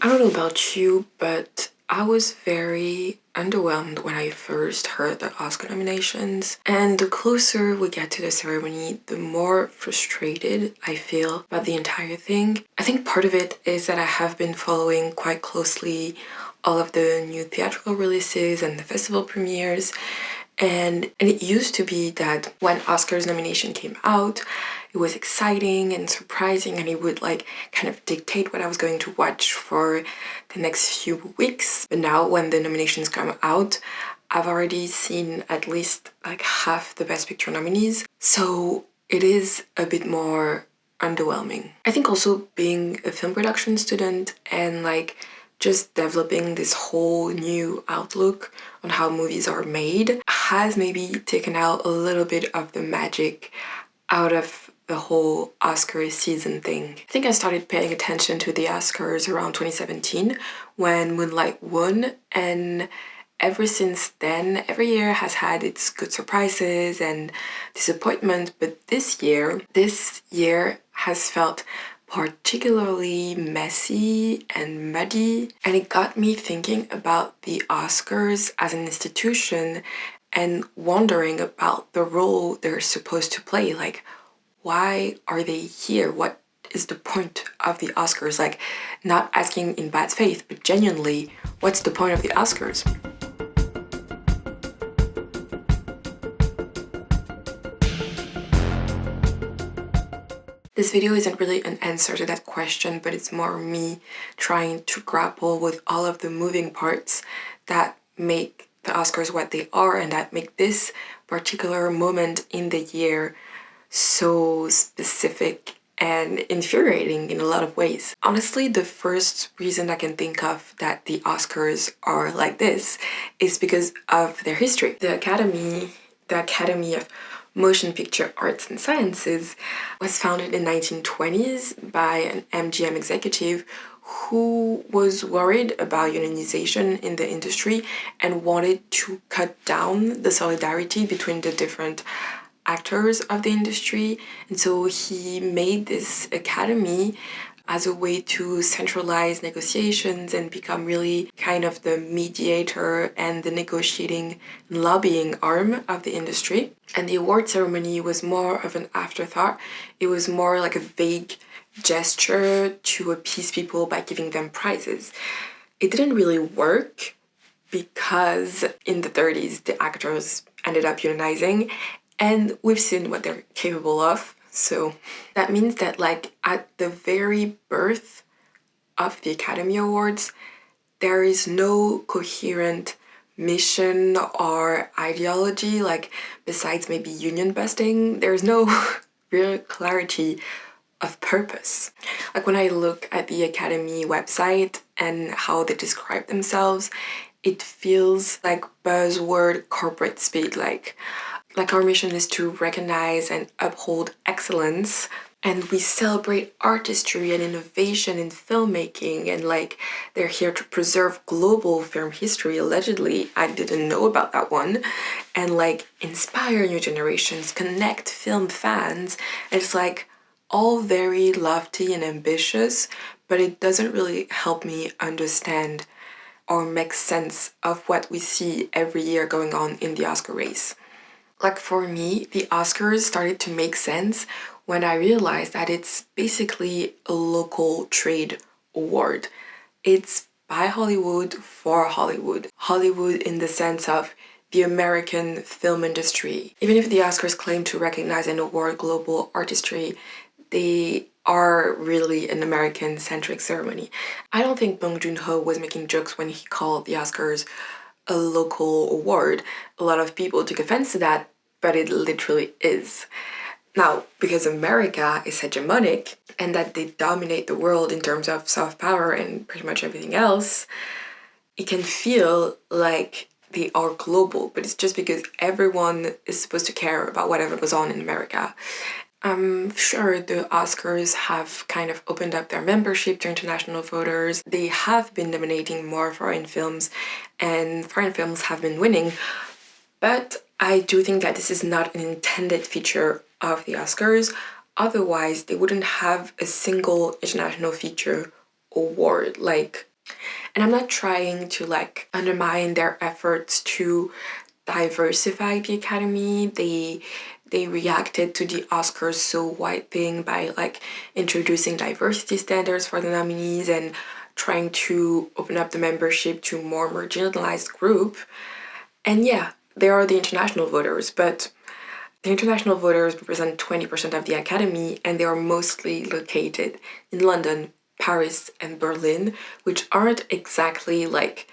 I don't know about you, but I was very underwhelmed when I first heard the Oscar nominations. And the closer we get to the ceremony, the more frustrated I feel about the entire thing. I think part of it is that I have been following quite closely all of the new theatrical releases and the festival premieres. And it used to be that when Oscars nomination came out, it was exciting and surprising, and it would like kind of dictate what I was going to watch for the next few weeks. But now when the nominations come out, I've already seen at least like half the Best Picture nominees. So it is a bit more underwhelming. I think also being a film production student and like just developing this whole new outlook on how movies are made has maybe taken out a little bit of the magic out of the whole Oscar season thing. I think I started paying attention to the Oscars around 2017 when Moonlight won, and ever since then, every year has had its good surprises and disappointment, but this year has felt particularly messy and muddy, and it got me thinking about the Oscars as an institution and wondering about the role they're supposed to play. Like, why are they here? What is the point of the Oscars? Like, not asking in bad faith, but genuinely, what's the point of the Oscars? This video isn't really an answer to that question, but it's more me trying to grapple with all of the moving parts that make the Oscars what they are and that make this particular moment in the year so specific and infuriating in a lot of ways. Honestly, the first reason I can think of that the Oscars are like this is because of their history. The Academy of Motion Picture Arts and Sciences was founded in 1920s by an MGM executive who was worried about unionization in the industry and wanted to cut down the solidarity between the different actors of the industry. And so he made this academy as a way to centralize negotiations and become really kind of the mediator and the negotiating and lobbying arm of the industry. And the award ceremony was more of an afterthought. It was more like a vague gesture to appease people by giving them prizes. It didn't really work because in the 30s the actors ended up unionizing, and we've seen what they're capable of. So that means that like at the very birth of the Academy Awards, there is no coherent mission or ideology, like besides maybe union busting, there's no real clarity of purpose. Like when I look at the Academy website and how they describe themselves, it feels like buzzword corporate speak, like our mission is to recognize and uphold excellence, and we celebrate artistry and innovation in filmmaking, and like they're here to preserve global film history, allegedly. I didn't know about that one. And like inspire new generations, connect film fans. And it's like all very lofty and ambitious, but it doesn't really help me understand or make sense of what we see every year going on in the Oscar race. Like for me, the Oscars started to make sense when I realized that it's basically a local trade award. It's by Hollywood for Hollywood. Hollywood in the sense of the American film industry. Even if the Oscars claim to recognize and award global artistry, they are really an American-centric ceremony. I don't think Bong Joon-ho was making jokes when he called the Oscars a local award. A lot of people took offense to that, but it literally is. Now, because America is hegemonic and that they dominate the world in terms of soft power and pretty much everything else, it can feel like they are global, but it's just because everyone is supposed to care about whatever goes on in America. I'm sure the Oscars have kind of opened up their membership to international voters. They have been nominating more foreign films, and foreign films have been winning. But I do think that this is not an intended feature of the Oscars. Otherwise, they wouldn't have a single international feature award. Like, And I'm not trying to like undermine their efforts to diversify the Academy. They reacted to the Oscars so white thing by like introducing diversity standards for the nominees and trying to open up the membership to more marginalized group. And yeah, there are the international voters, but the international voters represent 20% of the Academy, and they are mostly located in London, Paris, and Berlin, which aren't exactly like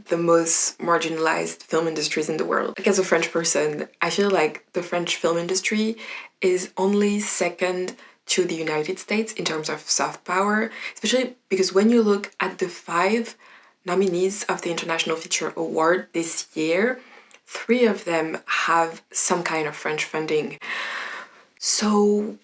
the most marginalized film industries in the world. Like as a French person, I feel like the French film industry is only second to the United States in terms of soft power, especially because when you look at the 5 nominees of the International Feature Award this year, 3 of them have some kind of French funding. So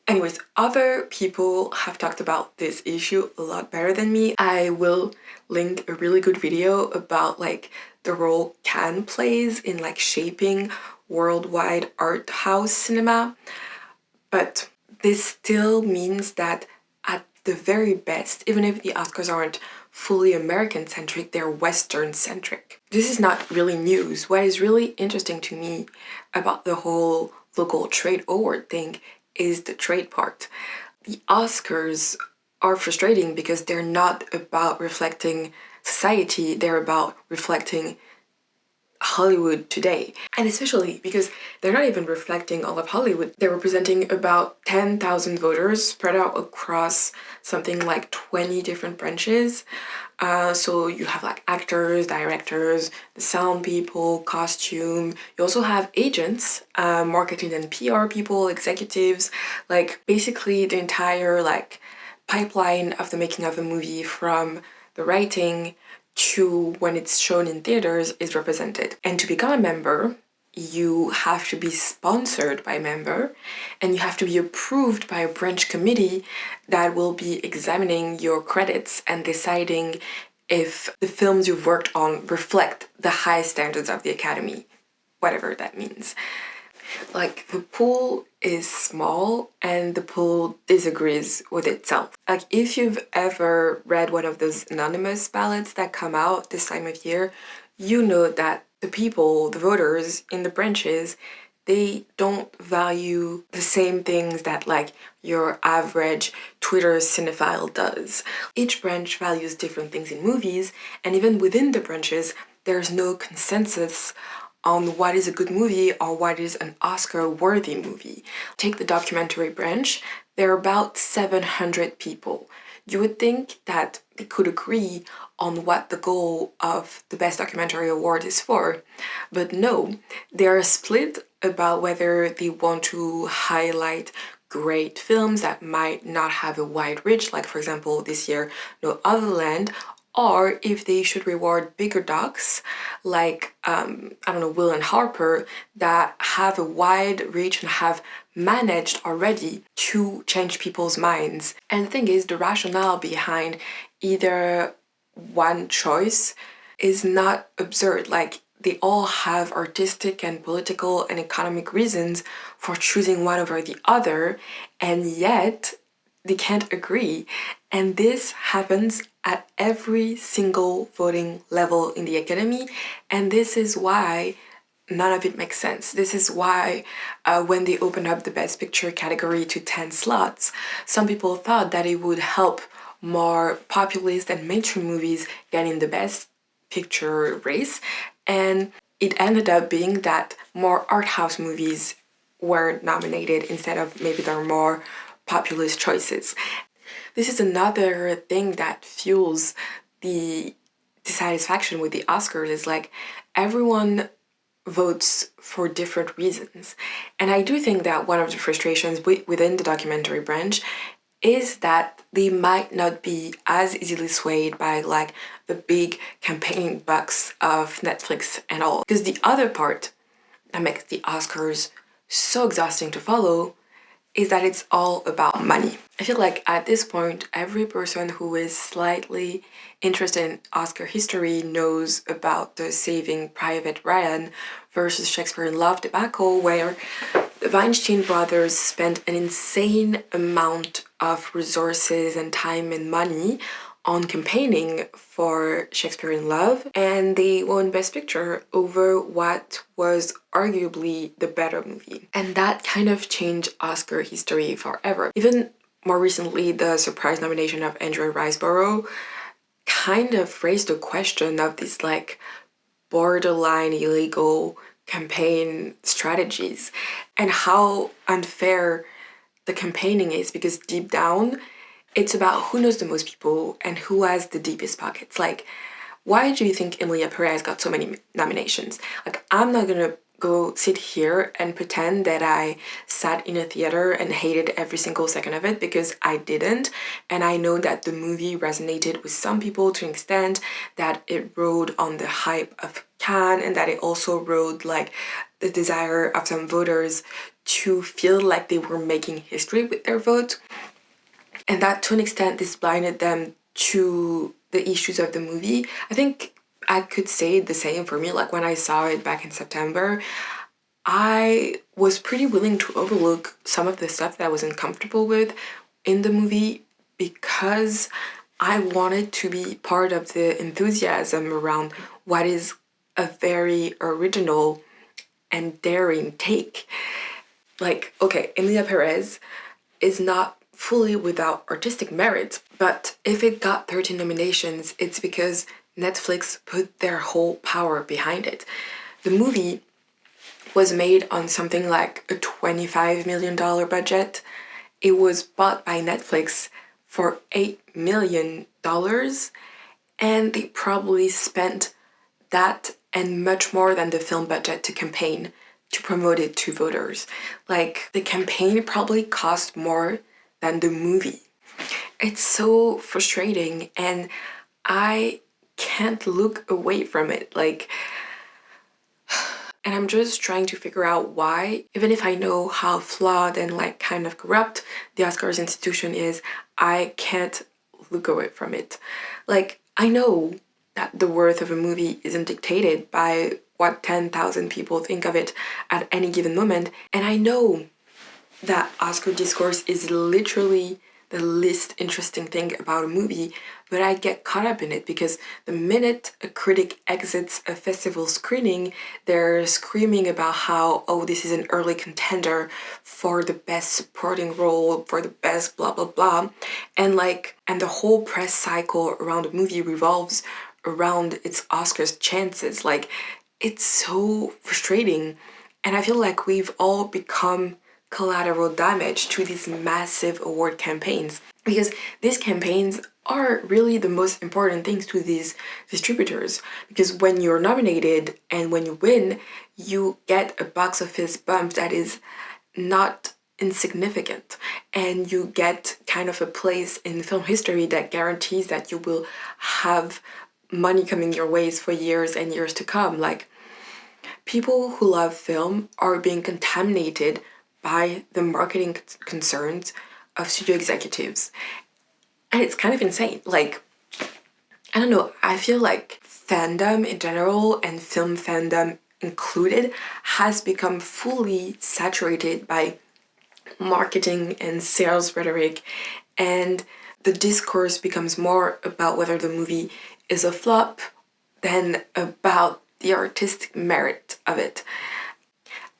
anyways, other people have talked about this issue a lot better than me. I will link a really good video about like the role Cannes plays in like shaping worldwide art house cinema. But this still means that at the very best, even if the Oscars aren't fully American-centric, they're Western-centric. This is not really news. What is really interesting to me about the whole local trade award thing is the trade part. The Oscars are frustrating because they're not about reflecting society, they're about reflecting Hollywood today. And especially because they're not even reflecting all of Hollywood. They're representing about 10,000 voters spread out across something like 20 different branches. So you have like actors, directors, the sound people, costume. You also have agents, marketing and PR people, executives, like basically the entire like pipeline of the making of a movie from the writing to when it's shown in theaters is represented. And to become a member, you have to be sponsored by a member and you have to be approved by a branch committee that will be examining your credits and deciding if the films you've worked on reflect the high standards of the Academy, whatever that means. Like, the pool is small and the pool disagrees with itself. Like, if you've ever read one of those anonymous ballots that come out this time of year, you know that the people, the voters in the branches, they don't value the same things that like your average Twitter cinephile does. Each branch values different things in movies, and even within the branches, there's no consensus on what is a good movie or what is an Oscar-worthy movie. Take the documentary branch, there are about 700 people. You would think that they could agree on what the goal of the Best Documentary Award is for, but no, they are split about whether they want to highlight great films that might not have a wide reach, like for example this year No Other Land, or if they should reward bigger docs like, I don't know, Will and Harper, that have a wide reach and have managed already to change people's minds. And the thing is, the rationale behind either one choice is not absurd. Like, they all have artistic and political and economic reasons for choosing one over the other, and yet they can't agree. And this happens at every single voting level in the Academy, and this is why none of it makes sense. This is why when they opened up the Best Picture category to 10 slots, some people thought that it would help more populist and mainstream movies get in the Best Picture race, and it ended up being that more art house movies were nominated instead of maybe their more populist choices. This is another thing that fuels the dissatisfaction with the Oscars, is like everyone votes for different reasons. And I do think that one of the frustrations within the documentary branch is that they might not be as easily swayed by like the big campaign bucks of Netflix and all. Because the other part that makes the Oscars so exhausting to follow is that it's all about money. I feel like at this point, every person who is slightly interested in Oscar history knows about the Saving Private Ryan versus Shakespeare in Love debacle, where the Weinstein brothers spent an insane amount of resources and time and money on campaigning for Shakespeare in Love, and they won Best Picture over what was arguably the better movie. And that kind of changed Oscar history forever. Even more recently, the surprise nomination of Andrew Riseborough kind of raised the question of these like borderline illegal campaign strategies and how unfair the campaigning is, because deep down it's about who knows the most people and who has the deepest pockets. Like, why do you think Emilia Perez got so many nominations? Like, I'm not gonna go sit here and pretend that I sat in a theater and hated every single second of it, because I didn't. And I know that the movie resonated with some people to an extent, that it rode on the hype of Cannes, and that it also rode like the desire of some voters to feel like they were making history with their vote. And that to an extent this blinded them to the issues of the movie. I think I could say the same for me. Like, when I saw it back in September, I was pretty willing to overlook some of the stuff that I was uncomfortable with in the movie, because I wanted to be part of the enthusiasm around what is a very original and daring take. Like, okay, Emilia Perez is not fully without artistic merit, but if it got 13 nominations, it's because Netflix put their whole power behind it. The movie was made on something like a $25 million budget. It was bought by Netflix for $8 million, and they probably spent that and much more than the film budget to campaign, to promote it to voters. Like, the campaign probably cost more than the movie. It's so frustrating, and I can't look away from it. Like, and I'm just trying to figure out why, even if I know how flawed and like kind of corrupt the Oscars institution is, I can't look away from it. Like, I know that the worth of a movie isn't dictated by what 10,000 people think of it at any given moment, and I know that Oscar discourse is literally the least interesting thing about a movie, but I get caught up in it because the minute a critic exits a festival screening, they're screaming about how, oh, this is an early contender for the best supporting role, for the best blah blah blah, and the whole press cycle around the movie revolves around its Oscars chances. Like, it's so frustrating, and I feel like we've all become collateral damage to these massive award campaigns, because these campaigns are really the most important things to these distributors, because when you're nominated and when you win, you get a box office bump that is not insignificant, and you get kind of a place in film history that guarantees that you will have money coming your ways for years and years to come. Like, people who love film are being contaminated by the marketing concerns of studio executives. And it's kind of insane. Like, I don't know, I feel like fandom in general, and film fandom included, has become fully saturated by marketing and sales rhetoric, and the discourse becomes more about whether the movie is a flop than about the artistic merit of it.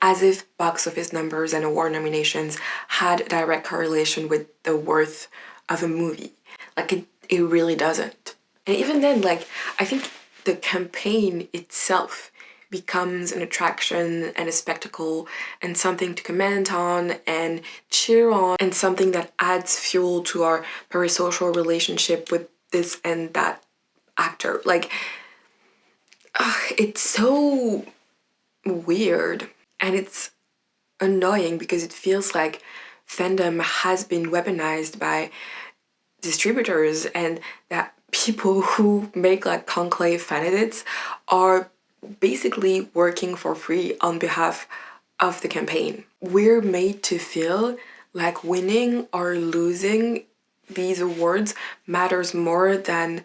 As if box office numbers and award nominations had a direct correlation with the worth of a movie. Like, it really doesn't. And even then, like, I think the campaign itself becomes an attraction and a spectacle and something to comment on and cheer on, and something that adds fuel to our parasocial relationship with this and that actor. Like, it's so weird. And it's annoying because it feels like fandom has been weaponized by distributors, and that people who make like conclave fan edits are basically working for free on behalf of the campaign. We're made to feel like winning or losing these awards matters more than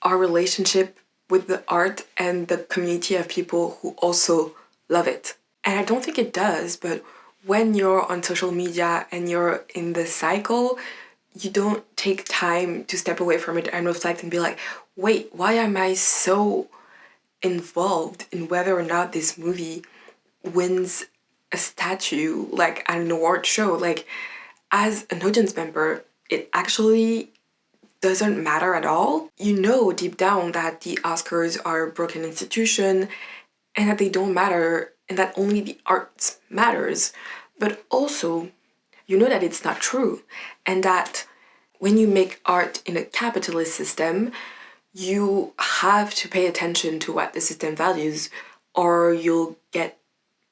our relationship with the art and the community of people who also love it. And I don't think it does, but when you're on social media and you're in the cycle, you don't take time to step away from it and reflect and be like, wait, why am I so involved in whether or not this movie wins a statue, like at an award show? Like, as an audience member, it actually doesn't matter at all. You know deep down that the Oscars are a broken institution and that they don't matter and that only the arts matters. But also, you know that it's not true and that when you make art in a capitalist system, you have to pay attention to what the system values or you'll get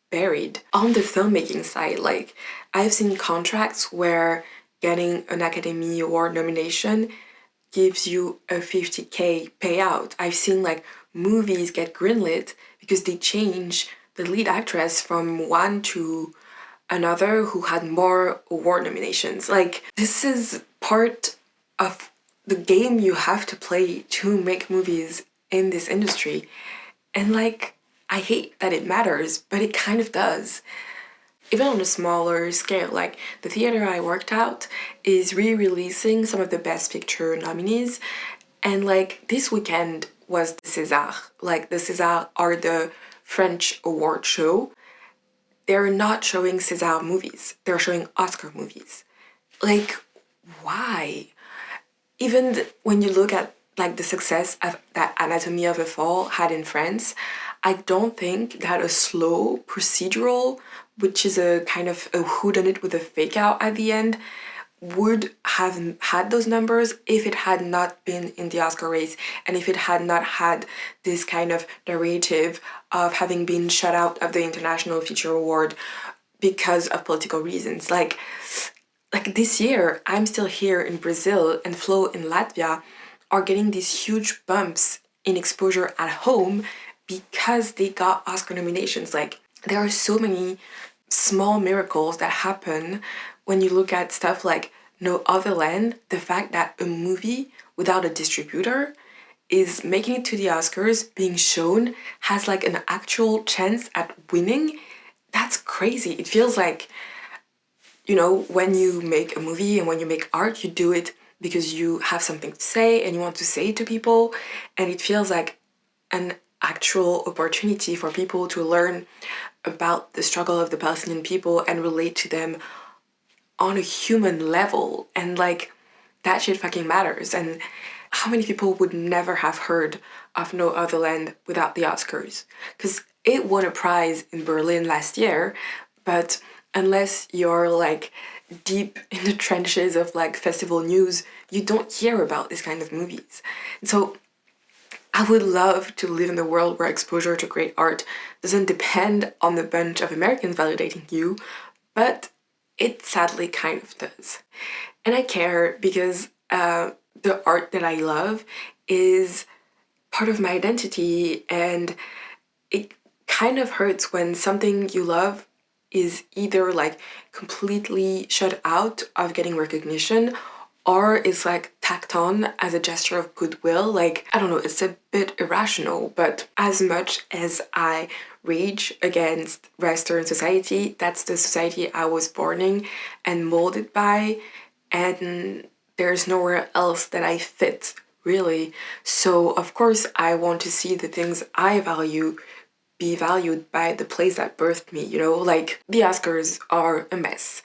buried. On the filmmaking side, like, I've seen contracts where getting an Academy Award nomination gives you a 50K payout. I've seen like movies get greenlit because they change the lead actress from one to another who had more award nominations. Like, this is part of the game you have to play to make movies in this industry. And like, I hate that it matters, but it kind of does. Even on a smaller scale, like the theater I worked at is re-releasing some of the Best Picture nominees, and like this weekend was the César. Like, the César are the French award show. They're not showing César movies, they're showing Oscar movies. Like, why? Even when you look at like the success of that Anatomy of a Fall had in France, I don't think that a slow procedural, which is a kind of a whodunit with a fake out at the end, would have had those numbers if it had not been in the Oscar race and if it had not had this kind of narrative of having been shut out of the International Feature Award because of political reasons. Like this year, I'm Still Here in Brazil and Flow in Latvia are getting these huge bumps in exposure at home because they got Oscar nominations. Like, there are so many small miracles that happen when you look at stuff like No Other Land. The fact that a movie without a distributor is making it to the Oscars, being shown, has like an actual chance at winning, that's crazy. It feels like, you know, when you make a movie and when you make art, you do it because you have something to say and you want to say it to people, and it feels like an actual opportunity for people to learn about the struggle of the Palestinian people and relate to them on a human level. And like, that shit fucking matters. And how many people would never have heard of No Other Land without the Oscars? Because it won a prize in Berlin last year, but unless you're like deep in the trenches of like festival news, you don't hear about this kind of movies. And so I would love to live in a world where exposure to great art doesn't depend on a bunch of Americans validating you, but it sadly kind of does. And I care because the art that I love is part of my identity, and it kind of hurts when something you love is either like completely shut out of getting recognition or is like tacked on as a gesture of goodwill. Like, I don't know, it's a bit irrational, but as much as I rage against Western society, that's the society I was born in and molded by, and there's nowhere else that I fit, really. So of course I want to see the things I value be valued by the place that birthed me, you know? Like, the Oscars are a mess.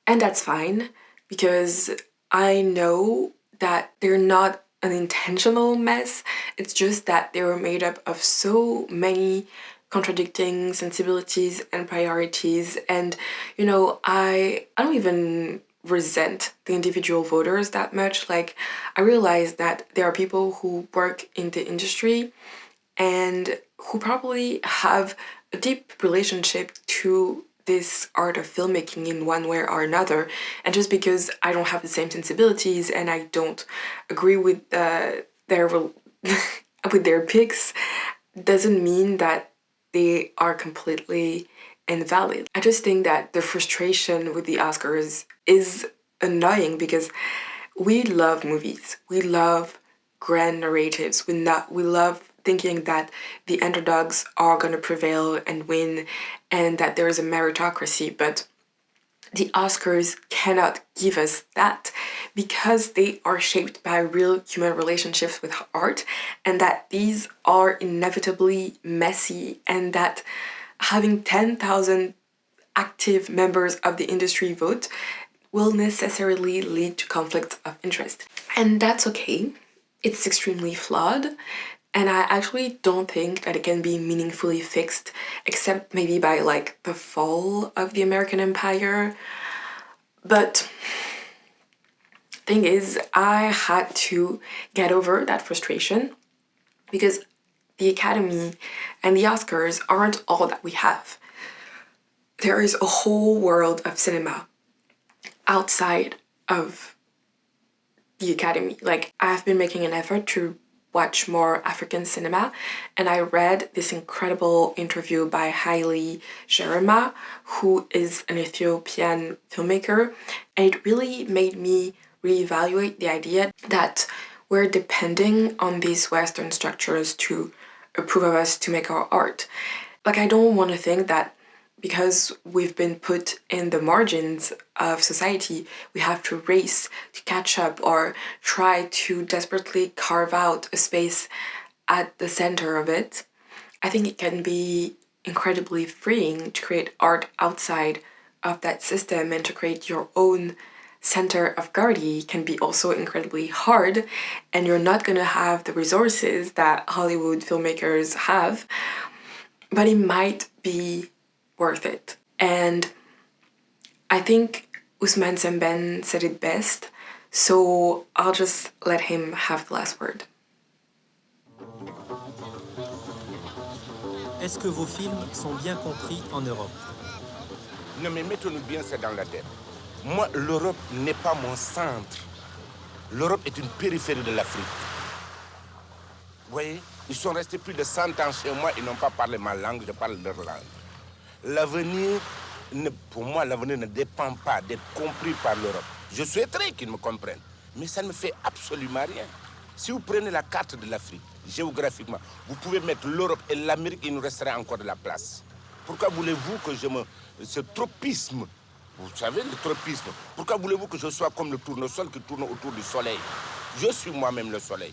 And that's fine, because I know that they're not an intentional mess. It's just that they were made up of so many contradicting sensibilities and priorities. And, you know, I don't even resent the individual voters that much. Like, I realize that there are people who work in the industry and who probably have a deep relationship to this art of filmmaking in one way or another. And just because I don't have the same sensibilities and I don't agree with their with their picks doesn't mean that they are completely invalid. I just think that the frustration with the Oscars is annoying because we love movies. We love grand narratives. We love thinking that the underdogs are going to prevail and win and that there is a meritocracy. But the Oscars cannot give us that because they are shaped by real human relationships with art, and that these are inevitably messy, and that having 10,000 active members of the industry vote will necessarily lead to conflicts of interest. And that's okay. It's extremely flawed, and I actually don't think that it can be meaningfully fixed, except maybe by like the fall of the American Empire. But thing is, I had to get over that frustration because the Academy and the Oscars aren't all that we have. There is a whole world of cinema outside of the Academy. Like, I've been making an effort to watch more African cinema, and I read this incredible interview by hiiiii, who is an Ethiopian filmmaker, and it really made me reevaluate the idea that we're depending on these Western structures to approve of us to make our art. Like, I don't want to think that because we've been put in the margins of society, we have to race to catch up or try to desperately carve out a space at the center of it. I think it can be incredibly freeing to create art outside of that system, and to create your own center of gravity can be also incredibly hard, and you're not gonna have the resources that Hollywood filmmakers have, but it might be worth it. And I think Ousmane Sembène said it best, so I'll just let him have the last word. Est-ce que vos films sont bien compris en Europe? Non, mais mettons-nous bien ça dans la tête. Moi, l'Europe n'est pas mon centre. L'Europe est une périphérie de l'Afrique. Vous voyez, ils sont restés plus de 100 ans chez moi, ils n'ont pas parlé ma langue, je parle leur langue. L'avenir, pour moi, l'avenir ne dépend pas d'être compris par l'Europe. Je souhaiterais qu'ils me comprennent, mais ça ne me fait absolument rien. Si vous prenez la carte de l'Afrique, géographiquement, vous pouvez mettre l'Europe et l'Amérique, il nous resterait encore de la place. Pourquoi voulez-vous que ce tropisme, vous savez le tropisme, pourquoi voulez-vous que je sois comme le tournesol qui tourne autour du soleil? Je suis moi-même le soleil.